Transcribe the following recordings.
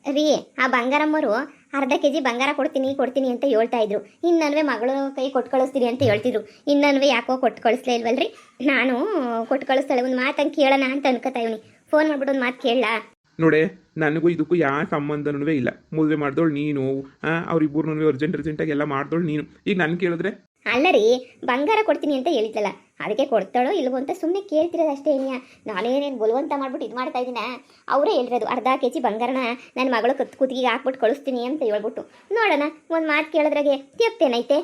ರೀ, ಆ ಬಂಗಾರಮ್ಮರು ಅರ್ಧ ಕೆ ಜಿ ಬಂಗಾರ ಕೊಡ್ತೀನಿ ಕೊಡ್ತೀನಿ ಅಂತ ಹೇಳ್ತಾ ಇದ್ರು. ಇನ್ನನ್ವೇ ಮಗಳು ಕೈ ಕೊಟ್ಟು ಕಳಿಸ್ತೀನಿ ಅಂತ ಹೇಳ್ತಿದ್ರು. ಇನ್ನನ್ವೇ ಯಾಕೋ ಕೊಟ್ಟು ಕಳಿಸ್ಲೇ ಇಲ್ವಲ್ರಿ. ನಾನು ಕೊಟ್ಟು ಕಳಿಸ್ತಾಳೆ, ಒಂದು ಮಾತಂಗೆ ಕೇಳೋಣ ಅಂತ ಅನ್ಕೋತಾ ಇವನಿ. ಫೋನ್ ಮಾಡ್ಬಿಟ್ಟು ಒಂದು ಮಾತು ಕೇಳಲಾ? ನೋಡೆ, ನನಗೂ ಇದಕ್ಕೂ ಯಾವ ಸಂಬಂಧನೂ ಇಲ್ಲ. ಮದುವೆ ಮಾಡ್ದೋಳು ನೀನು, ಅವ್ರಿಬ್ಬರನ್ನೂ ಅರ್ಜೆಂಟಾಗಿ ಎಲ್ಲ ಮಾಡ್ದೋಳು ನೀನು. ಈಗ ನಾನು ಕೇಳಿದ್ರೆ ಅಲ್ಲ ರೀ, ಬಂಗಾರ ಕೊಡ್ತೀನಿ ಅಂತ ಹೇಳಿದ್ಲಲ್ಲ, ಅದಕ್ಕೆ ಕೊಡ್ತಾಳೋ ಇಲ್ವೋ ಅಂತ ಸುಮ್ಮನೆ ಕೇಳ್ತಿರೋದು ಅಷ್ಟೇ. ಏನಿಯಾ ನಾನೇನೇನು ಬಲವಂತ ಮಾಡ್ಬಿಟ್ಟು ಇದು ಮಾಡ್ತಾ ಇದ್ದೀನ? ಅವರೇ ಹೇಳಿರೋದು ಅರ್ಧ ಕೆ ಜಿ ಬಂಗಾರನ ನನ್ನ ಮಗಳು ಕುತ್ತಿಗೆ ಹಾಕ್ಬಿಟ್ಟು ಕಳಿಸ್ತೀನಿ ಅಂತ ಹೇಳ್ಬಿಟ್ಟು. ನೋಡೋಣ, ಒಂದು ಮಾತು ಕೇಳಿದ್ರಾಗೆ ತಪ್ಪೇನೈತೆ?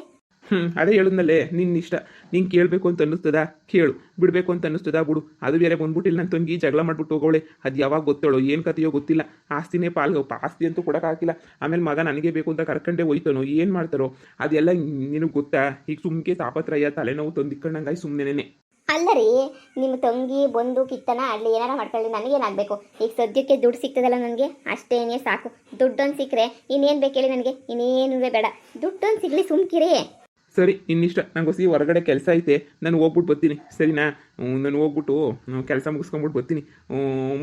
ಅದೇ ಹೇಳಿದ್ನಲ್ಲೇ, ನಿನ್ನ ಇಷ್ಟ. ನೀನು ಕೇಳಬೇಕು ಅಂತ ಅನ್ನಿಸ್ತದ ಕೇಳು, ಬಿಡಬೇಕು ಅಂತ ಅನ್ನಿಸ್ತದ ಬಿಡು. ಅದು ಬೇರೆ ಬಂದ್ಬಿಟ್ಟಿಲ್ಲ ನನ್ನ ತಂಗಿ ಜಗಳ ಮಾಡ್ಬಿಟ್ಟು ಹೋಗೋಳೆ. ಅದು ಯಾವಾಗ ಗೊತ್ತೇಳೋ, ಏನು ಕತೆಯೋ ಗೊತ್ತಿಲ್ಲ. ಆಸ್ತಿನೇ ಆಸ್ತಿ ಅಂತೂ ಕೊಡೋಕ್ಕಾಗಿಲ್ಲ. ಆಮೇಲೆ ಮಗ ನನಗೆ ಬೇಕು ಅಂತ ಕರ್ಕೊಂಡೇ ಹೋಯ್ತಾನೋ, ಏನು ಮಾಡ್ತಾರೋ ಅದೆಲ್ಲ ನಿನಗೆ ಗೊತ್ತಾ? ಈಗ ಸುಮ್ಕೆ ತಾಪತ್ರಯ ತಲೆನೋವು ತಂದಿಕ್ಕಂಡಂಗಾಯಿ ಸುಮ್ಮನೆ. ಅಲ್ಲ ರೀ, ನಿಮ್ಮ ತಂಗಿ ಬಂದು ಕಿತ್ತನ ಅಲ್ಲಿ ಏನಾರ ಮಾಡ್ಕೊಳ್ಳಿ, ನನಗೇನಾಗಬೇಕು? ಈಗ ಸದ್ಯಕ್ಕೆ ದುಡ್ಡು ಸಿಗ್ತದಲ್ಲ ನನಗೆ, ಅಷ್ಟೇನೇ ಸಾಕು. ದುಡ್ಡೊಂದು ಸಿಕ್ಕರೆ ಇನ್ನೇನು ಬೇಕು ಹೇಳಿ ನನಗೆ? ಇನ್ನೇನು ಬೇಡ, ದುಡ್ಡೊಂದು ಸಿಗಲಿ, ಸುಮ್ಕಿರಿ. ಸರಿ, ನಿನ್ನಿಷ್ಟ. ನಂಗೆ ಹೊರಗಡೆ ಕೆಲಸ ಐತೆ, ನಾನು ಹೋಗ್ಬಿಟ್ಟು ಬರ್ತೀನಿ, ಸರಿನಾ? ನಾನು ಹೋಗ್ಬಿಟ್ಟು ಕೆಲಸ ಮುಗಿಸ್ಕೊಂಬಿಟ್ಟು ಬರ್ತೀನಿ.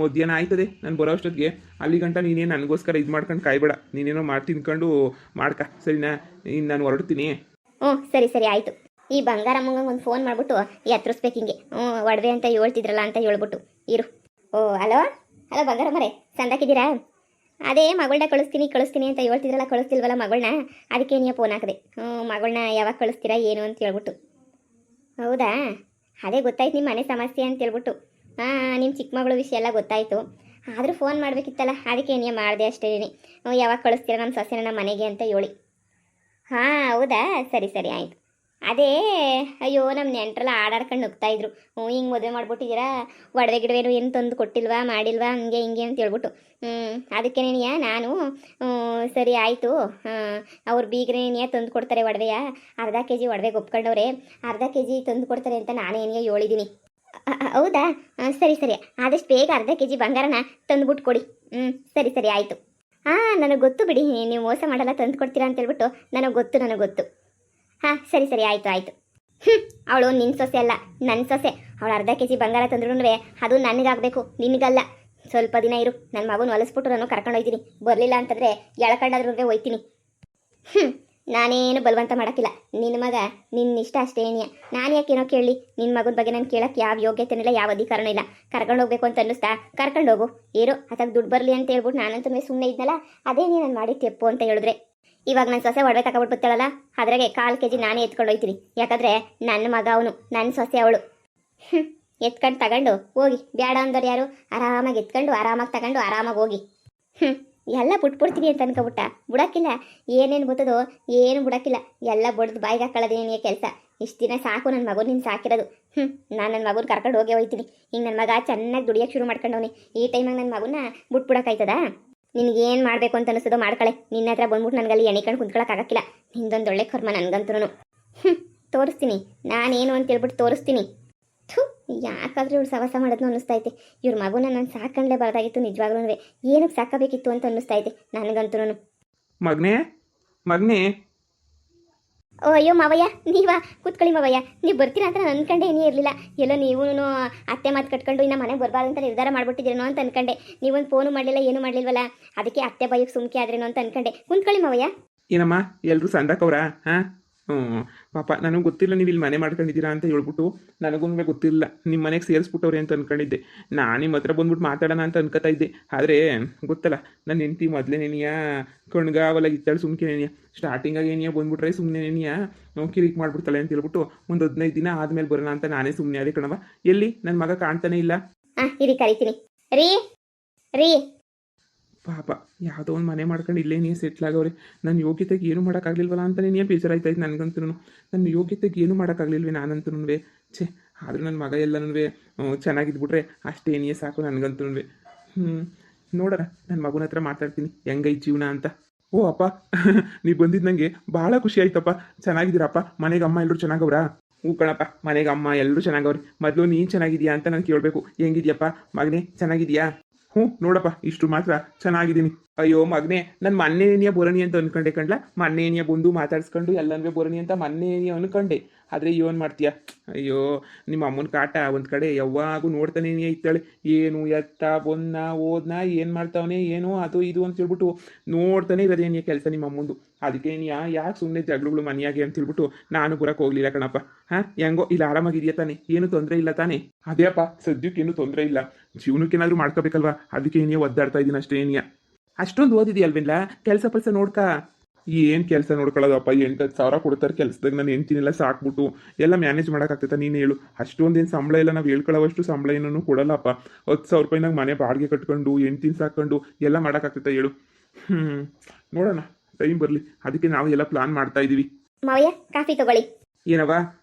ಮಧ್ಯಾಹ್ನ ಆಯ್ತದೆ ನಾನು ಬರೋ ಅಷ್ಟೊತ್ತಿಗೆ. ಅಲ್ಲಿ ಗಂಟ ನೀನೇನು ನನಗೋಸ್ಕರ ಇದು ಮಾಡ್ಕೊಂಡು ಕಾಯ್ಬೇಡ. ನೀನೇನೋ ಮಾಡಿ ತಿನ್ಕೊಂಡು ಮಾಡ್ಕ, ಸರಿನಾ? ಇನ್ನು ನಾನು ಹೊರಡ್ತೀನಿ. ಸರಿ ಸರಿ ಆಯಿತು. ಈ ಬಂಗಾರಮ್ಮಂಗೆ ಒಂದು ಫೋನ್ ಮಾಡಿಬಿಟ್ಟು ಎತ್ತರಿಸ್ಬೇಕು ಹಿಂಗೆ. ಒಡವೆ ಅಂತ ಹೇಳ್ತಿದ್ರಲ್ಲ ಅಂತ ಹೇಳ್ಬಿಟ್ಟು ಇರು. ಹಲೋ ಹಲೋ ಬಂಗಾರಮ್ಮರೇ, ಸಂದಾಕಿದ್ದೀರಾ? ಅದೇ ಮಗಳನ್ನ ಕಳಿಸ್ತೀನಿ ಅಂತ ಹೇಳ್ತಿದ್ರಲ್ಲ, ಕಳಿಸ್ತಿಲ್ವಲ್ಲ ಮಗಳನ್ನ, ಅದಕ್ಕೆ ನೀವು ಫೋನ್ ಹಾಕಿದೆ. ಮಗಳನ್ನ ಯಾವಾಗ ಕಳಿಸ್ತೀರಾ ಏನು ಅಂತ ಹೇಳ್ಬಿಟ್ಟು. ಹೌದಾ, ಅದೇ ಗೊತ್ತಾಯ್ತು ನಿಮ್ಮ ಮನೆ ಸಮಸ್ಯೆ ಅಂತ ಹೇಳ್ಬಿಟ್ಟು. ನಿಮ್ಮ ಚಿಕ್ಕ ಮಗಳು ವಿಷಯ ಎಲ್ಲ ಗೊತ್ತಾಯಿತು. ಆದರೂ ಫೋನ್ ಮಾಡಬೇಕಿತ್ತಲ್ಲ, ಅದಕ್ಕೆ ನೀವು ಮಾಡಿದೆ ಅಷ್ಟೇ. ಯಾವಾಗ ಕಳಿಸ್ತೀರಾ ನಮ್ಮ ಸೊಸೆನ ನಮ್ಮ ಮನೆಗೆ ಅಂತ ಹೇಳಿ. ಹೌದಾ, ಸರಿ ಸರಿ ಆಯಿತು. ಅದೇ ಅಯ್ಯೋ, ನಮ್ಮ ನೆಂಟ್ರೆಲ್ಲ ಆಡಾಡ್ಕೊಂಡು ನುಗ್ತಾಯಿದ್ರು. ಹಿಂಗೆ ಮದುವೆ ಮಾಡ್ಬಿಟ್ಟಿದ್ದೀರಾ, ಒಡವೆ ಗಿಡವೇನು ಏನು ತಂದು ಕೊಟ್ಟಿಲ್ವಾ, ಮಾಡಿಲ್ವಾ, ಹಂಗೆ ಹಿಂಗೆ ಅಂತ ಹೇಳ್ಬಿಟ್ಟು. ಅದಕ್ಕೇನೇನಿಯಾ ನಾನು ಸರಿ ಆಯಿತು, ಅವ್ರು ಬೀಗ್ರೇನಿಯಾ ತಂದು ಕೊಡ್ತಾರೆ ಒಡವೆಯ. ಅರ್ಧ ಕೆ ಜಿ ಒಡವೆಗೆ ಒಪ್ಕೊಂಡವ್ರೆ, ಅರ್ಧ ಕೆ ಜಿ ತಂದು ಕೊಡ್ತಾರೆ ಅಂತ ನಾನೇನಿಯಾ ಹೇಳಿದ್ದೀನಿ. ಹೌದಾ, ಸರಿ ಸರಿ, ಆದಷ್ಟು ಬೇಗ ಅರ್ಧ ಕೆ ಜಿ ಬಂಗಾರನ ತಂದುಬಿಟ್ಟು ಕೊಡಿ. ಸರಿ ಸರಿ ಆಯಿತು. ನನಗೆ ಗೊತ್ತು ಬಿಡಿ, ನೀವು ಮೋಸ ಮಾಡಲ್ಲ, ತಂದು ಕೊಡ್ತೀರಾ ಅಂತ ಹೇಳ್ಬಿಟ್ಟು ನನಗೆ ಗೊತ್ತು. ಸರಿ ಸರಿ ಆಯಿತು ಆಯಿತು. ಅವಳು ನಿನ್ನ ಸೊಸೆ ಅಲ್ಲ, ನನ್ನ ಸೊಸೆ. ಅವಳು ಅರ್ಧ ಕೆ ಜಿ ಬಂಗಾರ ತಂದ್ರೂ ಅದು ನನಗಾಗಬೇಕು, ನಿನಗಲ್ಲ. ಸ್ವಲ್ಪ ದಿನ ಇರು, ನನ್ನ ಮಗನ ಹೊಲಿಸ್ಬಿಟ್ಟು ನಾನು ಕರ್ಕೊಂಡು ಹೋಗ್ತೀನಿ. ಬರಲಿಲ್ಲ ಅಂತಂದರೆ ಎಳ್ಕೊಂಡಾದ್ರೂ ಹೋಯ್ತೀನಿ. ನಾನೇನು ಬಲವಂತ ಮಾಡೋಕ್ಕಿಲ್ಲ. ನಿನ್ನ ಮಗ ನಿನ್ನ ಇಷ್ಟ ಅಷ್ಟೇ ಏನಿಯ. ನಾನು ಯಾಕೇನೋ ಕೇಳಲಿ? ನಿನ್ನ ಮಗನ ಬಗ್ಗೆ ನಾನು ಕೇಳೋಕ್ಕೆ ಯಾವ ಯೋಗ್ಯತೆನಿಲ್ಲ, ಯಾವ ಅಧಿಕಾರನೂ ಇಲ್ಲ. ಕರ್ಕೊಂಡು ಹೋಗ್ಬೇಕು ಅಂತ ಅನ್ನಿಸ್ತಾ ಕರ್ಕೊಂಡು ಹೋಗು. ಏನೋ ಅದಕ್ಕೆ ದುಡ್ಡು ಬರಲಿ ಅಂತ ಹೇಳ್ಬಿಟ್ಟು ನಾನಂತೂ ಸುಮ್ಮನೆ ಇದ್ನಲ್ಲ, ಅದೇ ನಾನು ಮಾಡಿ ತೆಪ್ಪು ಅಂತ ಹೇಳಿದ್ರೆ. ಇವಾಗ ನನ್ನ ಸೊಸೆ ಒಡವೆ ತಗೊಬಿಟ್ಟು ಬರ್ತಾಳಲ್ಲ, ಅದ್ರಾಗೆ 1/4 ಕೆ ಜಿ ನಾನೇ ಎತ್ಕೊಂಡು ಹೋಗ್ತೀನಿ. ಯಾಕಂದರೆ ನನ್ನ ಮಗ ಅವನು, ನನ್ನ ಸೊಸೆ ಅವಳು. ಎತ್ಕೊಂಡು ತಗೊಂಡು ಹೋಗಿ, ಬೇಡ ಅಂದವ್ರು ಯಾರು? ಆರಾಮಾಗಿ ಎತ್ಕೊಂಡು ಆರಾಮಾಗಿ ತಗೊಂಡು ಆರಾಮಾಗಿ ಹೋಗಿ. ಎಲ್ಲ ಬಿಟ್ಬಿಡ್ತೀನಿ ಅಂತ ಅನ್ಕೊಬಿಟ್ಟ. ಬಿಡೋಕ್ಕಿಲ್ಲ, ಏನೇನು ಗೊತ್ತದೋ ಏನು ಬಿಡೋಕ್ಕಿಲ್ಲ. ಎಲ್ಲ ಬಡ್ದು ಬಾಯಿಗೆ ಹಾಕೊಳ್ಳೋದೇನೇ ಕೆಲಸ. ಇಷ್ಟು ದಿನ ಸಾಕು ನನ್ನ ಮಗು ನಿನ್ನ ಸಾಕಿರೋದು. ನಾನು ನನ್ನ ಮಗನ ಕರ್ಕೊಂಡು ಹೋಗೇ ಹೋಗ್ತೀನಿ. ಹಿಂಗೆ ನನ್ನ ಮಗ ಚೆನ್ನಾಗಿ ದುಡಿಯೋಕ್ಕೆ ಶುರು ಮಾಡ್ಕೊಂಡವನಿ. ಈ ಟೈಮಾಗ ನನ್ನ ಮಗನ ಬಿಟ್ಬಿಡೋಕ್ಕಾಯ್ತದ? ನಿನಗೇನು ಮಾಡಬೇಕು ಅಂತ ಅನಿಸೋದು ಮಾಡ್ಕೊಳ್ಳೆ. ನಿನ್ನ ಹತ್ರ ಬಂದ್ಬಿಟ್ಟು ನನಗಲ್ಲಿ ಎಣಿಕೊಂಡು ಕುಂತ್ಕೊಳ್ಳೋಕ್ಕಾಗಕ್ಕಿಲ್ಲ. ನಿಂದೊಂದು ಒಳ್ಳೆ ಕರ್ಮ ನನಗಂತೂ. ತೋರಿಸ್ತೀನಿ ನಾನೇನು ಅಂತ ಹೇಳ್ಬಿಟ್ಟು ತೋರಿಸ್ತೀನಿ. ಯಾಕಾದ್ರೂ ಇವ್ರು ಸವಾಸ ಮಾಡೋದು ಅನ್ನಿಸ್ತೈತೆ. ಇವ್ರ ಮಗುನ ನಾನು ಸಾಕಂಡ್ಲೇ ಬರೋದಾಗಿತ್ತು. ನಿಜವಾಗ್ಲೂ ಏನಕ್ಕೆ ಸಾಕಬೇಕಿತ್ತು ಅಂತ ಅನ್ನಿಸ್ತೈತೆ ನನಗಂತೂ. ಮಗನೇ. ಅಯ್ಯೋ ಮಾವಯ್ಯ, ನೀವಾ? ಕೂತ್ಕೊಳ್ಳಿ ಮಾವಯ್ಯ. ನೀವು ಬರ್ತೀರಾ ಅಂತ ನಾನು ಅನ್ಕೊಂಡೆ ಏನೇ ಇರಲಿಲ್ಲ. ಎಲ್ಲೋ ನೀವು ಅತ್ತೆ ಮಾತು ಕಟ್ಕೊಂಡು ಇನ್ನು ಮನೆಗೆ ಬರಬಾರ್ದು ಅಂತ ನಿರ್ಧಾರ ಮಾಡ್ಬಿಟ್ಟಿದ್ದೀರೇನೋ ಅಂತ ಅನ್ಕೊಂಡೆ. ನೀವೊಂದು ಫೋನು ಮಾಡಲಿಲ್ಲ, ಏನೂ ಮಾಡಲಿಲ್ವಲ್ಲ, ಅದಕ್ಕೆ ಅತ್ತೆ ಬೈಕ್ ಸುಮ್ಕೆ ಆದ್ರೇನೋ ಅಂತ ಅನ್ಕೊಂಡೆ. ಕುಂತ್ಕೊಳ್ಳಿ ಮಾವಯ್ಯ. ಏನಮ್ಮ, ಎಲ್ಲರೂ ಸಂದಾಕವ್ರಾ? ಪಾಪ ನನಗೆ ಗೊತ್ತಿಲ್ಲ ನೀವು ಇಲ್ಲಿ ಮನೆ ಮಾಡ್ಕೊಂಡಿದ್ದೀರಾ ಅಂತ ಹೇಳ್ಬಿಟ್ಟು. ನನಗೂ ಗೊತ್ತಿಲ್ಲ ನಿಮ್ಮ ಮನೆಗೆ ಸೇರಿಸ್ಬಿಟ್ಟವ್ರೆ ಅಂತ ಅನ್ಕೊಂಡಿದ್ದೆ. ನಾನು ನಿಮ್ಮ ಹತ್ರ ಬಂದ್ಬಿಟ್ಟು ಮಾತಾಡೋಣ ಅಂತ ಅನ್ಕೋತಾ ಇದ್ದೆ. ಆದರೆ ಗೊತ್ತಲ್ಲ, ನನ್ನ ಹೆಂಡತಿ ಮೊದಲೇನೇನಿಯ ಕಣ್ಗಾವಲ್ಲ ಇತ್ತಾಳೆ ಸುಮ್ಕೆನೇನಿಯ. ಸ್ಟಾರ್ಟಿಂಗಾಗಿ ಏನಿಯ ಬಂದ್ಬಿಟ್ರೆ ಸುಮ್ಮನೆನೇನಿಯ ಕಿರಿಕ್ ಮಾಡ್ಬಿಡ್ತಾಳೆ ಅಂತ ಹೇಳ್ಬಿಟ್ಟು ಒಂದು 15 ದಿನ ಆದಮೇಲೆ ಬರೋಣ ಅಂತ ನಾನೇ ಸುಮ್ಮನೆ ಅದೇ ಕಣವ. ಎಲ್ಲಿ ನನ್ನ ಮಗ ಕಾಣ್ತಾನೆ ಇಲ್ಲ. ಇರಿ ಕರಿತೀನಿ. ರೀ ರೀ ಪಾಪ ಯಾವುದೋ ಒಂದು ಮನೆ ಮಾಡ್ಕೊಂಡು ಇಲ್ಲೇ ನೀನು ಸೆಟ್ಲ್ ಆಗವ್ರೆ. ನನ್ನ ಯೋಗ್ಯತೆಗೆ ಏನು ಮಾಡೋಕ್ಕಾಗಲಿಲ್ವಲ್ಲ ಅಂತ ನೀನು ಬೇಜಾರಾಯ್ತಾಯ್ತು ನನಗಂತೂ. ನನ್ನ ಯೋಗ್ಯತೆಗೆ ಏನು ಮಾಡೋಕ್ಕಾಗಲಿಲ್ವೇ ನಾನಂತೂ. ಛೇ, ಆದರೂ ನನ್ನ ಮಗ ಎಲ್ಲನೂ ಚೆನ್ನಾಗಿದ್ಬಿಟ್ರೆ ಅಷ್ಟೇ ನೀಯೇ ಸಾಕು ನನಗಂತೂ. ನೋಡೋಣ, ನನ್ನ ಮಗನ ಹತ್ರ ಮಾತಾಡ್ತೀನಿ ಹೆಂಗೈತೆ ಜೀವನ ಅಂತ. ಓ ಅಪ್ಪ, ನೀವು ಬಂದಿದ್ದು ನನಗೆ ಭಾಳ ಖುಷಿ ಆಯ್ತಪ್ಪ. ಚೆನ್ನಾಗಿದ್ದೀರಪ್ಪ? ಮನೆಗೆ ಅಮ್ಮ ಎಲ್ಲರೂ ಚೆನ್ನಾಗವ್ರಾ? ಹೂ ಕಣಪ್ಪ, ಮನೆಗೆ ಅಮ್ಮ ಎಲ್ಲರೂ ಚೆನ್ನಾಗವ್ರಿ. ಮೊದಲು ನೀನು ಚೆನ್ನಾಗಿದೆಯಾ ಅಂತ ನಾನು ಕೇಳಬೇಕು. ಹೆಂಗಿದ್ಯಪ್ಪ ಮಗನೇ, ಚೆನ್ನಾಗಿದೆಯಾ? ನೋಡಪ್ಪ, ಇಷ್ಟು ಮಾತ್ರ ಚೆನ್ನಾಗಿದ್ದೀನಿ. ಅಯ್ಯೋ ಮಗನೇ, ನನ್ನ ಮೊನ್ನೆನಿಯ ಬರೋಣಿ ಅಂತ ಅನ್ಕೊಂಡೆ ಕಣ್ಲ. ಮೊನ್ನೆನಿಯ ಬಂದು ಮಾತಾಡ್ಸ್ಕೊಂಡು ಎಲ್ಲನೂ ಬರೋಣಿ ಅಂತ ಮೊನ್ನೆನಿಯ ಅನ್ಕೊಂಡೆ. ಆದರೆ ಏನು ಮಾಡ್ತೀಯ? ಅಯ್ಯೋ, ನಿಮ್ಮ ಅಮ್ಮನ ಕಾಟ ಒಂದು ಕಡೆ ಯಾವಾಗೂ ನೋಡ್ತಾನೆ ಇದ್ದಾಳೆ. ಏನು ಎತ್ತ ಬಂದ ಓದ್ನ ಏನು ಮಾಡ್ತಾವನೆ ಏನು ಅದು ಇದು ಅಂತ ಹೇಳ್ಬಿಟ್ಟು ನೋಡ್ತಾನೆ ಇರೋದೇನೇ ಕೆಲಸ ನಿಮ್ಮ ಅಮ್ಮಂದು. ಅದಕ್ಕೆ ನೀ ಯಾಕೆ ಸುಮ್ಮನೆ ಜಗಳಗಳು ಮನೆಯಾಗೆ ಅಂತ ಹೇಳ್ಬಿಟ್ಟು ನಾನು ಬರೋಕೆ ಹೋಗ್ಲಿಲ್ಲ ಕಣಪ್ಪ. ಹಾಂ, ಹೆಂಗೋ ಇಲ್ಲಿ ಆರಾಮಾಗಿದೆಯಾ ತಾನೆ? ಏನು ತೊಂದರೆ ಇಲ್ಲ ತಾನೆ? ಅದೇ ಅಪ್ಪ, ಸದ್ಯಕ್ಕೇನು ತೊಂದರೆ ಇಲ್ಲ. ಜೀವನಕ್ಕೇನಾದರೂ ಮಾಡ್ಕೋಬೇಕಲ್ವಾ, ಅದಕ್ಕೆ ಏನೇ ಒದ್ದಾಡ್ತಾ ಇದ್ದೀನಿ ಅಷ್ಟೇ. ಏನಿಯ ಅಷ್ಟೊಂದು ಓದಿದೆಯಲ್ವೆಲ್ಲ, ಕೆಲಸ ಪಲ್ಸ ನೋಡ್ತಾ. ಏನು ಕೆಲಸ ನೋಡ್ಕೊಳ್ಳೋದಪ್ಪ, 8-10 ಸಾವಿರ ಕೊಡ್ತಾರೆ ಕೆಲಸದಾಗ. ನಾನು ಹೆಂಡ್ತಿನೆಲ್ಲ ಸಾಕ್ಬಿಟ್ಟು ಎಲ್ಲ ಮ್ಯಾನೇಜ್ ಮಾಡೋಕ್ಕಾಗ್ತೈತೆ? ನೀನು ಹೇಳು. ಅಷ್ಟೊಂದೇನು ಸಂಬಳ ಇಲ್ಲ, ನಾವು ಹೇಳ್ಕೊಳ್ಳೋವಷ್ಟು ಸಂಬಳ ಏನೂ ಕೊಡಲ್ಲಪ್ಪ. 10,000 ರೂಪಾಯಿನಾಗ ಮನೆ ಬಾಡಿಗೆ ಕಟ್ಕೊಂಡು ಹೆಂಡ್ತಿನ ಸಾಕೊಂಡು ಎಲ್ಲ ಮಾಡೋಕ್ಕಾಗ್ತೈತೆ ಹೇಳು? ನೋಡೋಣ, ಟೈಮ್ ಬರಲಿ. ಅದಕ್ಕೆ ನಾವು ಎಲ್ಲ ಪ್ಲಾನ್ ಮಾಡ್ತಾ ಇದ್ದೀವಿ. ಮಾವಯ್ಯ ಕಾಫಿ ತಗೊಳ್ಳಿ. ಏನವ,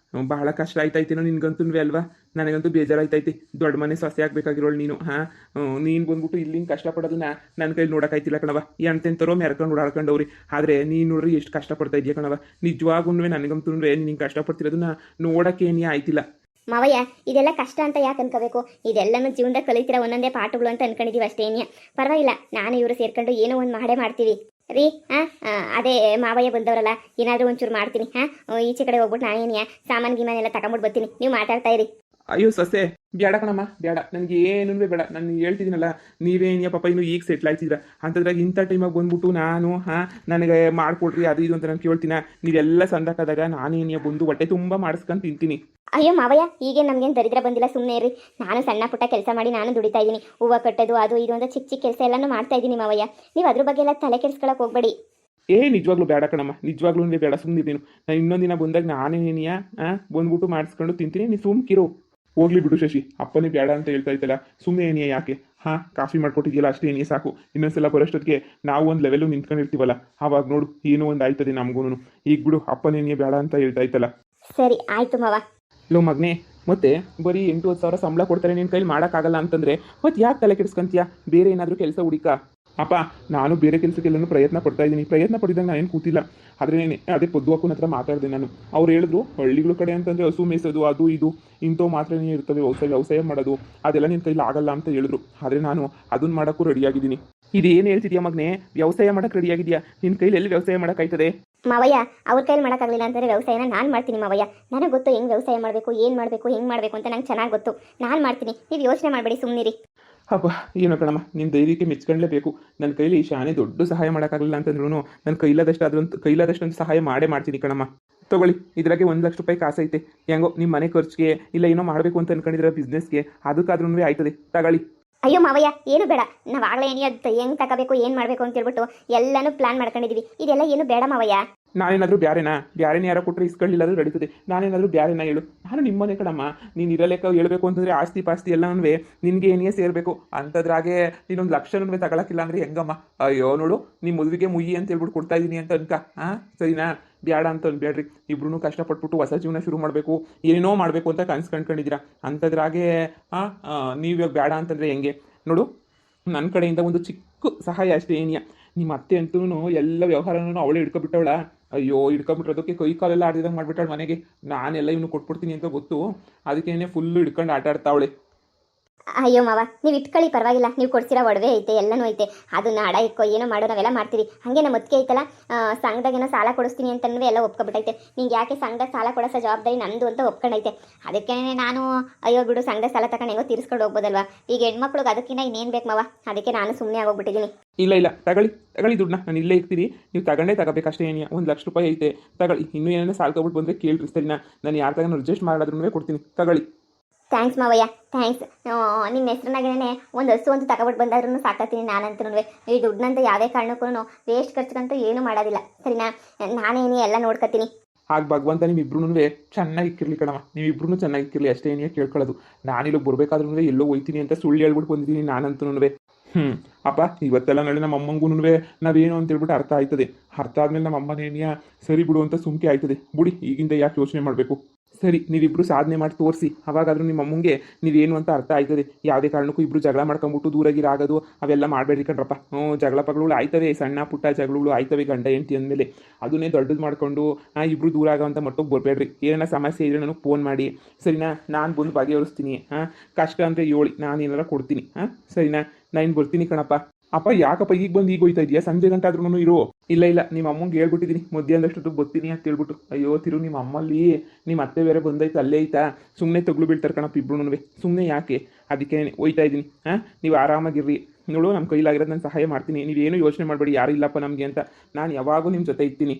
ಭಾಳ ಕಷ್ಟ ಆಯ್ತಾಯ್ತೇನೋ ನಿನ್ಗಂತೂ ಅಲ್ವಾ? ನನಗಂತೂ ಬೇಜಾರಾಯ್ತೈತಿ. ದೊಡ್ಡ ಮನೆ ಸೊಸೆ ಆಗ್ಬೇಕಾಗಿರೋಳು ನೀನು. ಹಾಂ, ನೀನು ಬಂದ್ಬಿಟ್ಟು ಇಲ್ಲಿ ಕಷ್ಟಪಡೋದನ್ನ ನನ್ನ ಕೈಲಿ ನೋಡೋಕ್ಕಾಯ್ತಿಲ್ಲ ಕಣವ. ಎಂತೆಂಥರೋ ಮೆರ್ಕೊಂಡು ಓಡಾಡ್ಕೊಂಡವ್ರಿ. ಆದರೆ ನೀನು ನೋಡ್ರಿ ಎಷ್ಟು ಕಷ್ಟಪಡ್ತಾ ಇದೆಯಾ ಕಣವ. ನಿಜವಾಗೂ ನನಗಂತೂ ನೀನು ಕಷ್ಟಪಡ್ತಿರೋದನ್ನ ನೋಡೋಕ್ಕೇನೇ ಆಯ್ತಿಲ್ಲ. ಮಾವಯ್ಯ ಇದೆಲ್ಲ ಕಷ್ಟ ಅಂತ ಯಾಕೆ ಅನ್ಕೋಬೇಕು? ಇದೆಲ್ಲನೂ ಜೀವನದಾಗ ಕಲಿತಿರೋ ಒಂದೊಂದೇ ಪಾಠಗಳು ಅಂತ ಅನ್ಕೊಂಡಿದೀವಿ ಅಷ್ಟೇನ್ಯ. ಪರವಾಗಿಲ್ಲ, ನಾನು ಇವರು ಸೇರ್ಕೊಂಡು ಏನೋ ಒಂದು ಮಾಡೇ ಮಾಡ್ತೀವಿ ರೀ. ಅದೇ ಮಾವಯ್ಯ ಬಂದವರಲ್ಲ, ಏನಾದರೂ ಒಂಚೂರು ಮಾಡ್ತೀನಿ. ಈಚೆ ಕಡೆ ಹೋಗ್ಬಿಟ್ಟು ನಾನೇನಿಯ ಸಾಮಾನು ಗೀಮಾನೆಲ್ಲ ತಗೊಂಬಿಟ್ಟು ಬರ್ತೀನಿ, ನೀವು ಮಾತಾಡ್ತಾ ಇರಿ. ಅಯ್ಯೋ ಸೊಸೆ, ಬೇಡ ಕಣಮ್ಮ, ಬೇಡ. ನನಗೆ ಏನೂ ಬೇಡ. ನಾನು ಹೇಳ್ತಿದ್ದೀನಲ್ಲ, ನೀವೇನಿಯ ಪಾಪ ಇನ್ನೂ ಈಗ ಸೆಟ್ಲ್ ಆಯ್ತಿದ್ರ ಅಂಥದ್ರಾಗ ಇಂಥ ಟೈಮಾಗಿ ಬಂದ್ಬಿಟ್ಟು ನಾನು ನನಗೆ ಮಾಡಿಕೊಡ್ರಿ ಅದು ಇದು ಅಂತ ನಾನು ಕೇಳ್ತೀನ? ನೀವೆಲ್ಲ ಸಂದಕಾದಾಗ ನಾನೇನಿಯ ಬಂದು ಹೊಟ್ಟೆ ತುಂಬ ಮಾಡಿಸ್ಕೊಂಡು ತಿಂತೀನಿ. ಅಯ್ಯೋ ಮಾವಯ್ಯ, ಹೀಗೆ ನಮಗೇನು ದರಿದ್ರ ಬಂದಿಲ್ಲ, ಸುಮ್ಮನೆ ಇರಿ. ನಾನು ಸಣ್ಣ ಪುಟ್ಟ ಕೆಲಸ ಮಾಡಿ ನಾನು ದುಡಿತಾ ಇದ್ದೀನಿ. ಹೂವು ಕಟ್ಟೋದು ಅದು ಇದು ಅಂತ ಚಿಕ್ಕ ಚಿಕ್ಕ ಕೆಲಸ ಎಲ್ಲನೂ ಮಾಡ್ತಾ ಇದ್ದೀನಿ ಮಾವಯ್ಯ. ನೀವು ಅದ್ರ ಬಗ್ಗೆ ಎಲ್ಲ ತಲೆ ಕೆಡಿಸ್ಕೊಳಕ್ಕೆ ಹೋಗ್ಬೇಡಿ. ನಿಜವಾಗ್ಲೂ ಬೇಡ ಕಣಮ್ಮ, ನಿಜವಾಗ್ಲೂ ಬೇಡ. ಸುಮ್ಮನಿದ್ದೀನಿ. ನಾನು ಇನ್ನೊಂದಿನ ಬಂದಾಗ ನಾನೇನಿಯ ಬಂದ್ಬಿಟ್ಟು ಮಾಡಿಸ್ಕೊಂಡು ತಿಂತೀನಿ. ನೀನು ಸುಮ್ಕಿರು. ಹೋಗ್ಲಿ ಬಿಡು ಶಶಿ, ಅಪ್ಪನೇ ಬೇಡ ಅಂತ ಹೇಳ್ತಾ ಇತ್ತಲ್ಲ, ಸುಮ್ಮನೆ ಏನಿಯ ಯಾಕೆ? ಕಾಫಿ ಮಾಡ್ಕೊಟ್ಟಿದ್ಯಲ್ಲ ಅಷ್ಟೇ ಏನಿಯ ಸಾಕು. ಇನ್ನೊಂದ್ಸಲ ಬರೋಷ್ಟೊತ್ತಿಗೆ ನಾವು ಒಂದು ಲೆವೆಲು ನಿಂತ್ಕೊಂಡಿರ್ತೀವಲ್ಲ, ಆವಾಗ ನೋಡು ಏನೋ ಒಂದು ಆಯ್ತದೆ ನಮಗೂ. ಈಗ ಬಿಡು, ಅಪ್ಪನೇನಿಯ ಬೇಡ ಅಂತ ಹೇಳ್ತಾ ಇತ್ತಲ್ಲ. ಸರಿ ಆಯ್ತು ಮಾವ. ಲೋ ಮಗನೇ, ಮತ್ತೆ ಬರೀ 8-10 ಸಾವಿರ ಸಂಬಳ ಕೊಡ್ತಾರೆ, ನಿನ್ನ ಕೈಲಿ ಮಾಡೋಕ್ಕಾಗಲ್ಲ ಅಂತಂದರೆ ಮತ್ತೆ ಯಾಕೆ ತಲೆ ಕೆಡಿಸ್ಕೊಂತೀಯ? ಬೇರೆ ಏನಾದರೂ ಕೆಲಸ ಹುಡುಕ. ಅಪ್ಪ, ನಾನು ಬೇರೆ ಕೆಲಸಕ್ಕೆಲ್ಲೂ ಪ್ರಯತ್ನ ಪಡ್ತಾ ಇದ್ದೀನಿ. ಪ್ರಯತ್ನ ಪಡಿದಾಗ ನಾನೇನು ಕೂತಿಲ್ಲ. ಆದರೆ ಅದೇ ಪೊದ್ದುವಕ್ಕನ ಹತ್ರ ಮಾತಾಡಿದೆ ನಾನು. ಅವ್ರು ಹೇಳಿದ್ರು, ಹಳ್ಳಿಗಳ ಕಡೆ ಅಂತಂದರೆ ಹಸು ಮೇಯಿಸೋದು ಅದು ಇದು ಇಂಥವು ಮಾತ್ರನೇ ಇರ್ತವೆ, ವ್ಯವಸಾಯ ಮಾಡೋದು ಅದೆಲ್ಲ ನಿನ್ನ ಕೈಲಿ ಆಗಲ್ಲ ಅಂತ ಹೇಳಿದ್ರು. ಆದರೆ ನಾನು ಅದನ್ನ ಮಾಡೋಕ್ಕೂ ರೆಡಿಯಾಗಿದ್ದೀನಿ. ಇದೇನು ಹೇಳ್ತಿದ್ಯಾ ಮಗನೇ? ವ್ಯವಸಾಯ ಮಾಡೋಕ್ಕೆ ರೆಡಿಯಾಗಿದೆಯಾ? ನಿನ್ನ ಕೈಲಿ ಎಲ್ಲಿ ವ್ಯವಸಾಯ ಮಾಡೋಕ್ಕಾಯ್ತದೆ? ಮಾವಯ್ಯ, ಅವ್ರ ಕೈಲಿ ಮಾಡೋಕ್ಕಾಗಲಿಲ್ಲ ಅಂತಾರೆ ವ್ಯವಸಾಯನ ನಾನು ಮಾಡ್ತೀನಿ ಮಾವಯ್ಯ. ನನಗೆ ಗೊತ್ತು ಹೆಂಗೆ ವ್ಯವಸಾಯ ಮಾಡಬೇಕು, ಏನು ಮಾಡಬೇಕು, ಹೆಂಗೆ ಮಾಡಬೇಕು ಅಂತ ನಂಗೆ ಚೆನ್ನಾಗಿ ಗೊತ್ತು. ನಾನು ಮಾಡ್ತೀನಿ, ನೀವು ಯೋಚನೆ ಮಾಡಬೇಡಿ, ಸುಮ್ಮನಿರಿ. ಅಪ್ಪ, ಏನೋ ಕಣಮ್ಮ, ನಿನ್ನ ಧೈರ್ಯಕ್ಕೆ ಮೆಚ್ಕೊಂಡ್ಲೇಬೇಕು. ನನ್ನ ಕೈಲಿ ಶಾನೆ ದೊಡ್ಡ ಸಹಾಯ ಮಾಡೋಕ್ಕಾಗಲಿಲ್ಲ ಅಂತಂದ್ರೂ ನನ್ನ ಕೈಲಾದಷ್ಟು ಸಹಾಯ ಮಾಡೇ ಮಾಡ್ತೀನಿ ಕಣಮ್ಮ. ತೊಗೊಳ್ಳಿ, ಇದ್ರಾಗೆ 1 ಲಕ್ಷ ರೂಪಾಯಿ ಕಾಸೈತೆ. ಹೆಂಗೋ ನಿಮ್ಮ ಮನೆ ಖರ್ಚಿಗೆ ಇಲ್ಲ ಏನೋ ಮಾಡಬೇಕು ಅಂತ ಅನ್ಕೊಂಡಿದ್ರೆ ಬಿಸ್ನೆಸ್ಗೆ, ಅದಕ್ಕಾದ್ರೂ ಆಯ್ತದೆ, ತಗೊಳ್ಳಿ. ಅಯ್ಯೋ ಮಾವಯ್ಯ, ಏನು ಬೇಡ. ನಾವು ಆಗಲೇ ಹೆಂಗೆ ತಗೋಬೇಕು, ಏನು ಮಾಡಬೇಕು ಅಂತ ಹೇಳ್ಬಿಟ್ಟು ಎಲ್ಲನೂ ಪ್ಲಾನ್ ಮಾಡ್ಕೊಂಡಿದ್ದೀವಿ. ಇದೆಲ್ಲ ಏನು ಬೇಡ ಮಾವಯ್ಯ. ನಾನೇನಾದರೂ ಬ್ಯಾರೇನಾ ಯಾರೋ ಕೊಟ್ಟರೆ ಇಸ್ಕೊಳ್ಳಿಲ್ಲಾದ್ರೂ ನಡೀತದೆ. ನಾನೇನಾದರೂ ಬ್ಯಾರೇನಾ ಹೇಳು? ನಾನು ನಿಮ್ಮನೆ ಕಣಮ್ಮ. ನೀನು ಇರಲೇಕ ಹೇಳ್ಬೇಕು ಅಂತಂದರೆ ಆಸ್ತಿ ಪಾಸ್ತಿ ಎಲ್ಲನೂ ನಿನಗೆ ಏನೇ ಸೇರಬೇಕು. ಅಂಥದ್ರಾಗೆ ನೀನೊಂದು ಲಕ್ಷನೂ ತಗೊಳಕ್ಕಿಲ್ಲ ಅಂದರೆ ಹೆಂಗಮ್ಮ? ಅಯ್ಯೋ ನೋಡು, ನಿಮ್ಮ ಮದುವೆಗೆ ಮುಯ್ಯಿ ಅಂತ ಹೇಳ್ಬಿಟ್ಟು ಕೊಡ್ತಾ ಇದ್ದೀನಿ ಅಂತ ಅನ್ಕ. ಸರಿನಾ? ಬೇಡ ಅಂತ ಅನ್ಬೇಡ್ರಿ. ಇಬ್ರು ಕಷ್ಟಪಟ್ಬಿಟ್ಟು ಹೊಸ ಜೀವನ ಶುರು ಮಾಡಬೇಕು, ಏನೇನೋ ಮಾಡಬೇಕು ಅಂತ ಕಂಡ್ಕೊಂಡಿದ್ದೀರಾ. ಅಂಥದ್ರಾಗೆ ನೀವು ಇವಾಗ ಬೇಡ ಅಂತಂದರೆ ಹೆಂಗೆ? ನೋಡು, ನನ್ನ ಕಡೆಯಿಂದ ಒಂದು ಚಿಕ್ಕ ಸಹಾಯ ಅಷ್ಟೇ ಏನಿಯ. ನಿಮ್ಮ ಅತ್ತೆ ಅಂತೂ ಎಲ್ಲ ವ್ಯವಹಾರನೂ ಅವಳೇ ಹಿಡ್ಕೊಬಿಟ್ಟವಳ. ಅಯ್ಯೋ, ಹಿಡ್ಕೊಬಿಟ್ರೋದಕ್ಕೆ ಕೈ ಕಾಲೆಲ್ಲ ಆಡ್ದಿದಂಗೆ ಮಾಡಿಬಿಟ್ಟಾಳು ಮನೆಗೆ. ನಾನೆಲ್ಲ ಇವನು ಕೊಟ್ಬಿಡ್ತೀನಿ ಅಂತ ಗೊತ್ತು, ಅದಕ್ಕೇನೆ ಫುಲ್ಲು ಹಿಡ್ಕೊಂಡು ಆಟ ಆಡ್ತಾವಳೆ. ಅಯ್ಯೋ ಮಾವ, ನೀವು ಇಟ್ಕೊಳ್ಳಿ, ಪರವಾಗಿಲ್ಲ. ನೀವು ಕೊಡ್ಸಿರೋ ಒಡವೆ ಐತೆ, ಎಲ್ಲನೂ ಐತೆ. ಅದನ್ನ ಅಡ ಇಕ್ಕೋ ಏನೋ ಮಾಡೋ ನಾವೆಲ್ಲ ಮಾಡ್ತೀವಿ. ಹಾಗೆ ನಮ್ಮ ಒತ್ತಿಗೆ ಐತಲ್ಲ, ಸಂಘದಾಗೇನೋ ಸಾಲ ಕೊಡಿಸ್ತೀನಿ ಅಂತಂದ್ರೆ ಎಲ್ಲ ಒಪ್ಕೊಬಿಟ್ಟೈತೆ. ನಿಂಗೆ ಯಾಕೆ ಸಂಘದಾಗ ಸಾಲ ಕೊಡಿಸೋ ಜವಾಬ್ದಾರಿ ನಂದು ಅಂತ ಒಪ್ಕೊಂಡೈತೆ. ಅದಕ್ಕೆ ನಾನು ಅಯ್ಯೋ ಬಿಡು, ಸಂಘದ ಸಾಲ ತಗೊಂಡು ಹೆಂಗೋ ತೀರಿಸ್ಕೊಂಡು ಹೋಗ್ಬೋದಲ್ವಾ? ಈಗ ಹೆಣ್ಮಕ್ಳಿಗೆ ಅದಕ್ಕಿಂತ ಇನ್ನೇನು ಬೇಕು ಮಾವ? ಅದಕ್ಕೆ ನಾನು ಸುಮ್ಮನೆ ಆಗೋಗ್ಬಿಟ್ಟಿದ್ದೀನಿ. ಇಲ್ಲ ತಗೊಳ್ಳಿ ದುಡ್ಡನ್ನ, ನಾನು ಇಲ್ಲೇ ಇರ್ತೀನಿ. ನೀವು ತಗೊಂಡೇ ತಗೋಬೇಕಷ್ಟೇ. ಏನಿಯ 1 ಲಕ್ಷ ರೂಪಾಯಿ ಐತೆ, ತಗೊಳ್ಳಿ. ಇನ್ನೂ ಏನೇನೋ ಸಾಲ್ಕೊಬಿಟ್ಟು ಬಂದರೆ ಕೇಳ್ರಿ, ಸರಿನಾ? ನಾನು ಯಾರ ತಗೊಂಡು ಅಡ್ಜಸ್ಟ್ ಮಾಡಿದ್ರೂ ಕೊಡ್ತೀನಿ, ತಗೊಳ್ಳಿ. ಥ್ಯಾಂಕ್ಸ್ ಮಾವಯ್ಯ, ಥ್ಯಾಂಕ್ಸ್. ನಿಮ್ಮ ಹೆಸ್ರನ್ನಾಗೇನೆ ಒಂದು ಹಸು ಅಂತ ತಗೊಬಿಟ್ಟು ಬಂದಾದ್ರೂ ಸಾಕಾಗ್ತೀನಿ ನಾನಂತೂ. ಈ ದುಡ್ಡನ್ನಂತೂ ಯಾವುದೇ ಕಾರಣಕ್ಕೂ ವೇಸ್ಟ್ ಖರ್ಚಿಗಂತೂ ಏನೂ ಮಾಡೋದಿಲ್ಲ, ಸರಿನಾ? ನಾನೇನೇ ಎಲ್ಲ ನೋಡ್ಕೊತೀನಿ. ಹಾಗೆ ಭಗವಂತ ನಿಮ್ಮಿಬ್ರು ಚೆನ್ನಾಗಿಕ್ಕಿರ್ಲಿ ಕಣವ. ನೀವಿಬ್ರು ಚೆನ್ನಾಗಿಕ್ಕಿರ್ಲಿ ಅಷ್ಟೇ ಏನೇ ಕೇಳ್ಕೊಳ್ಳೋದು. ನಾನಿಲ್ಲಿ ಬರಬೇಕಾದ್ರೂ ಎಲ್ಲೋ ಹೋಯ್ತೀನಿ ಅಂತ ಸುಳ್ಳು ಹೇಳ್ಬಿಟ್ಟು ಬಂದಿದ್ದೀನಿ ನಾನಂತೂ. ಅಪ್ಪ, ಇವತ್ತೆಲ್ಲ ನಾಳೆ ನಮ್ಮ ಅಮ್ಮಂಗೂ ನಾವೇನು ಅಂತ ಹೇಳ್ಬಿಟ್ಟು ಅರ್ಥ ಆಯ್ತದೆ. ಅರ್ಥ ಆದ್ಮೇಲೆ ನಮ್ಮ ಅಮ್ಮನೇನಿಯ ಸರಿ ಬಿಡು ಅಂತ ಸುಮ್ಕೆ ಆಯ್ತದೆ. ಬಿಡಿ, ಈಗಿಂದ ಯಾಕೆ ಯೋಚನೆ ಮಾಡಬೇಕು? ಸರಿ, ನೀವಿಬ್ರು ಸಾಧನೆ ಮಾಡಿ ತೋರಿಸಿ, ಅವಾಗಾದ್ರೂ ನಿಮ್ಮ ಅಮ್ಮಂಗೆ ನೀವೇನು ಅಂತ ಅರ್ಥ ಆಯ್ತದೆ. ಯಾವುದೇ ಕಾರಣಕ್ಕೂ ಇಬ್ರು ಜಗಳ ಮಾಡ್ಕೊಂಬಿಟ್ಟು ದೂರಾಗಿರಾಗೋದು ಅವೆಲ್ಲ ಮಾಡಬೇಡ್ರಿ ಕಣ್ರಪ್ಪ. ಜಗಳ ಪಗಳು ಆಯ್ತವೆ, ಸಣ್ಣ ಪುಟ್ಟ ಜಗಳಗಳು ಆಯ್ತವೆ ಗಂಡ ಹೆಂಡತಿ ಅಂದಮೇಲೆ. ಅದನ್ನೇ ದೊಡ್ಡದು ಮಾಡ್ಕೊಂಡು ಇಬ್ರು ದೂರ ಆಗೋವಂಥ ಮಟ್ಟಕ್ಕೆ ಬರಬೇಡ್ರಿ. ಏನಾರ ಸಮಸ್ಯೆ ಇದ್ರೆ ನನಗೆ ಫೋನ್ ಮಾಡಿ, ಸರಿನಾ? ನಾನು ಬಂದು ಬಗೆಹರಿಸ್ತೀನಿ. ಕಷ್ಟ ಅಂದರೆ ಹೇಳಿ, ನಾನು ಏನಾರ ಕೊಡ್ತೀನಿ. ಸರಿನಾ? ನಾನು ಬರ್ತೀನಿ ಕಣಪ್ಪ. ಅಪ್ಪ ಯಾಕಪ್ಪ ಈಗ ಬಂದು ಈಗ ಹೋಯ್ತಾ ಇದೆಯಾ? ಸಂಜೆ ಗಂಟೆ ಆದ್ರೂ ಇರು. ಇಲ್ಲ ಇಲ್ಲ, ನಿಮ್ಮ ಅಮ್ಮಂಗೆ ಹೇಳ್ಬಿಟ್ಟಿದ್ದೀನಿ ಮಧ್ಯಾಹ್ನದಷ್ಟು ಬರ್ತೀನಿ ಅಂತ ಹೇಳ್ಬಿಟ್ಟು. ಅಯ್ಯೋ ತಿರು, ನಿಮ್ಮ ಅಮ್ಮಲ್ಲಿ ನಿಮ್ಮ ಅತ್ತೆ ಬೇರೆ ಬಂದೈತೆ, ಅಲ್ಲೇ ಐತಾ, ಸುಮ್ಮನೆ ತಗ್ಲು ಬೀಳ್ತಾರೆ ಕಣಪ್ಪ ಇಬ್ರು. ಸುಮ್ಮನೆ ಯಾಕೆ, ಅದಕ್ಕೆ ಹೋಯ್ತಾ ಇದ್ದೀನಿ. ಹಾಂ, ನೀವು ಆರಾಮಾಗಿರ್ರಿ. ನೋಡು, ನಮ್ಮ ಕೈಲಾಗಿರೋದು ನಾನು ಸಹಾಯ ಮಾಡ್ತೀನಿ, ನೀವೇನು ಯೋಚನೆ ಮಾಡಬೇಡಿ, ಯಾರು ಇಲ್ಲಪ್ಪ ನಮಗೆ ಅಂತ. ನಾನು ಯಾವಾಗೂ ನಿಮ್ಮ ಜೊತೆ ಇರ್ತೀನಿ.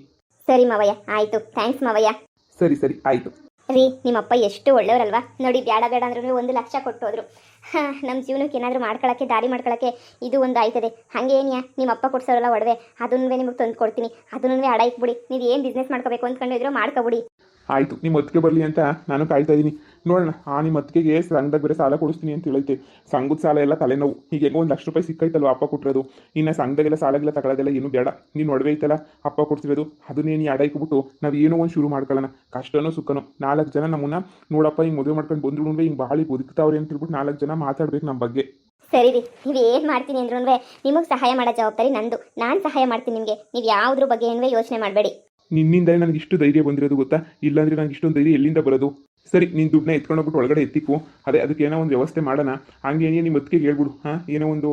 ಸರಿ ಮಾವಯ್ಯ, ಆಯಿತು. ಥ್ಯಾಂಕ್ಸ್ ಮಾವಯ್ಯ. ಸರಿ ಸರಿ ಆಯಿತು. ರೀ, ನಿಮ್ಮಪ್ಪ ಎಷ್ಟು ಒಳ್ಳೆಯವರಲ್ವಾ ನೋಡಿ. ಬೇಡ ಬೇಡ ಅಂದ್ರೂ 1,00,000 ಕೊಟ್ಟೋದ್ರು. ಹಾಂ, ನಮ್ಮ ಜೀವನಕ್ಕೆ ಏನಾದರೂ ಮಾಡ್ಕೊಳ್ಳೋಕ್ಕೆ, ದಾರಿ ಮಾಡ್ಕೊಳ್ಳೋಕ್ಕೆ ಇದು ಒಂದು ಆಯ್ತದೆ. ಹಾಗೇನಿಯಾ ನಿಮ್ಮಪ್ಪ ಕೊಡ್ಸೋರಲ್ಲ ಒಡವೆ, ಅದನ್ನೇ ನಿಮಗೆ ತಂದು ಕೊಡ್ತೀನಿ. ಅದನ್ನೇ ಅಡ ಇಕ್ಬಿಡಿ. ನೀವು ಏನು ಬಿಸ್ನೆಸ್ ಮಾಡ್ಕೋಬೇಕು ಅಂದ್ಕೊಂಡಿದ್ರೋ ಮಾಡ್ಕೊಬಿಡಿ. ಆಯಿತು, ನಿಮ್ಮ ಅತ್ತಿಗೆ ಬರಲಿ ಅಂತ ನಾನು ಕಾಯ್ತಾ ಇದ್ದೀನಿ. ನೋಡೋಣ, ನಿಮ್ಮ ಅತ್ತಿಗೆಗೆ ಸಂಘದಾಗ ಬೇರೆ ಸಾಲ ಕೊಡಿಸ್ತೀನಿ ಅಂತ ಹೇಳೈತೆ. ಸಂಘದ ಸಾಲ ಎಲ್ಲ ತಲೆನೋವು. ಈಗ ಹೆಂಗೋ 1,00,000 ಸಿಕ್ಕೈತಲ್ವ ಅಪ್ಪ ಕೊಟ್ಟಿರೋದು. ಇನ್ನು ಸಂಘದಾಗೆಲ್ಲ ಸಾಲಾಗೆಲ್ಲ ತಗೊಳ್ಳೋದೆಲ್ಲ ಏನು ಬೇಡ. ನೀನು ಒಡವೆ ಐತಲ್ಲ ಅಪ್ಪ ಕೊಡ್ತಿರೋದು, ಅದನ್ನೇನು ಅಡ ಇಕ್ಬಿಟ್ಟು ನಾವು ಏನೋ ಒಂದು ಶುರು ಮಾಡ್ಕೊಳ್ಳೋಣ. ಕಷ್ಟನೋ ಸುಖನೋ 4 ಜನ ನಮ್ಮನ್ನ ನೋಡಪ್ಪ ಹಿಂಗೆ ಮದುವೆ ಮಾಡ್ಕೊಂಡು ಬಂದ್ರು ಹಿಂಗೆ ಬಾಳಿ ಬದುಕ್ತಾವ್ರೆ ಅಂತ ಹೇಳ್ಬಿಟ್ಟು 4 ಜನ ಮಾತಾಡ್ಬೇಕು ನಮ್ಮ ಬಗ್ಗೆ. ಸರಿ ರೀ, ನೀವು ಏನು ಮಾಡ್ತೀನಿ ಅಂದ್ರೂ ನಿಮಗೆ ಸಹಾಯ ಮಾಡೋ ಜವಾಬ್ದಾರಿ ನಂದು. ನಾನು ಸಹಾಯ ಮಾಡ್ತೀನಿ ನಿಮಗೆ. ನೀವು ಯಾವುದ್ರ ಬಗ್ಗೆ ಏನೂ ಯೋಚನೆ ಮಾಡಬೇಡಿ. ನಿನ್ನಿಂದಲೇ ನನಗೆ ಇಷ್ಟು ಧೈರ್ಯ ಬಂದಿರೋದು ಗೊತ್ತಾ? ಇಲ್ಲಾಂದ್ರೆ ನನಗೆ ಇಷ್ಟೊಂದು ಧೈರ್ಯ ಎಲ್ಲಿಂದ ಬರೋದು? ಸರಿ, ನೀನು ದುಡ್ಡನ್ನ ಎತ್ಕೊಂಡೋಗ್ಬಿಟ್ಟು ಒಳಗಡೆ ಎತ್ತಿಕ್ಕು. ಅದಕ್ಕೆ ಏನೋ ಒಂದು ವ್ಯವಸ್ಥೆ ಮಾಡೋಣ. ಹಂಗೆ ನಿಮ್ಮ ಅತ್ತಿಗೆ ಹೇಳ್ಬಿಡು. ಹಾಂ, ಏನೋ ಒಂದು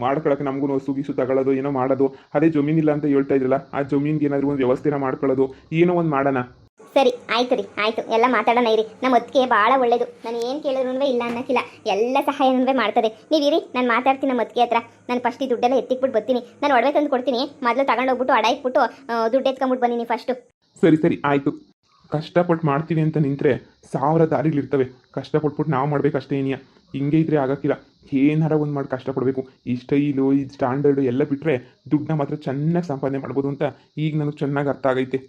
ಮಾಡ್ಕೊಳಕ್ಕೆ ನಮಗೂ ಹಸು ಗೀಸು ತಗೊಳ್ಳೋದು, ಏನೋ ಮಾಡೋದು. ಅದೇ ಜಮೀನಿಲ್ಲ ಅಂತ ಹೇಳ್ತಾ ಇದ್ರಲ್ಲ, ಆ ಜಮೀನಿಗೆ ಏನಾದರೂ ಒಂದು ವ್ಯವಸ್ಥೆನ ಮಾಡ್ಕೊಳ್ಳೋದು, ಏನೋ ಒಂದು ಮಾಡೋಣ. ಸರಿ, ಆಯ್ತು ರೀ, ಆಯಿತು. ಎಲ್ಲ ಮಾತಾಡೋಣ ಇರಿ. ನಮ್ಮ ಅತ್ತಿಗೆ ಭಾಳ ಒಳ್ಳೇದು. ನಾನು ಏನು ಕೇಳಿದ್ರು ಇಲ್ಲ ಅನ್ನೋಕ್ಕಿಲ್ಲ, ಎಲ್ಲ ಸಹಾಯನೂ ಮಾಡ್ತದೆ. ನೀವು ಇರಿ, ನಾನು ಮಾತಾಡ್ತೀನಿ ನಮ್ಮ ಅತ್ತಿಗೆ ಹತ್ರ. ನಾನು ಫಸ್ಟ್ ಈ ದುಡ್ಡೆಲ್ಲ ಎತ್ತಿಕ್ಬಿಟ್ಟು ಬರ್ತೀನಿ. ನಾನು ಒಡವೆ ತಂದು ಕೊಡ್ತೀನಿ. ಮೊದಲು ತಗೊಂಡೋಗ್ಬಿಟ್ಟು ಅಡ ಇಕ್ಬಿಟ್ಟು ದುಡ್ಡು ಎತ್ಕೊಂಬಿಟ್ಟು ಬನ್ನಿ ನೀವು ಫಸ್ಟು. ಸರಿ ಸರಿ ಆಯಿತು. ಕಷ್ಟಪಟ್ಟು ಮಾಡ್ತೀನಿ ಅಂತ ನಿಂತರೆ 1000 ದಾರಿಗಳಿರ್ತವೆ. ಕಷ್ಟಪಟ್ಬಿಟ್ಟು ನಾವು ಮಾಡ್ಬೇಕಷ್ಟೇ. ಏನಿಯ ಹಿಂಗೆ ಇದ್ರೆ ಆಗೋಕ್ಕಿಲ್ಲ. ಏನಾರ ಒಂದು ಮಾಡಿ ಕಷ್ಟಪಡಬೇಕು. ಈ ಸ್ಟೈಲು, ಈ ಸ್ಟ್ಯಾಂಡರ್ಡು ಎಲ್ಲ ಬಿಟ್ಟರೆ ದುಡ್ಡನ್ನ ಮಾತ್ರ ಚೆನ್ನಾಗಿ ಸಂಪಾದನೆ ಮಾಡ್ಬೋದು ಅಂತ ಈಗ ನನಗೆ ಚೆನ್ನಾಗಿ ಅರ್ಥ ಆಗೈತೆ.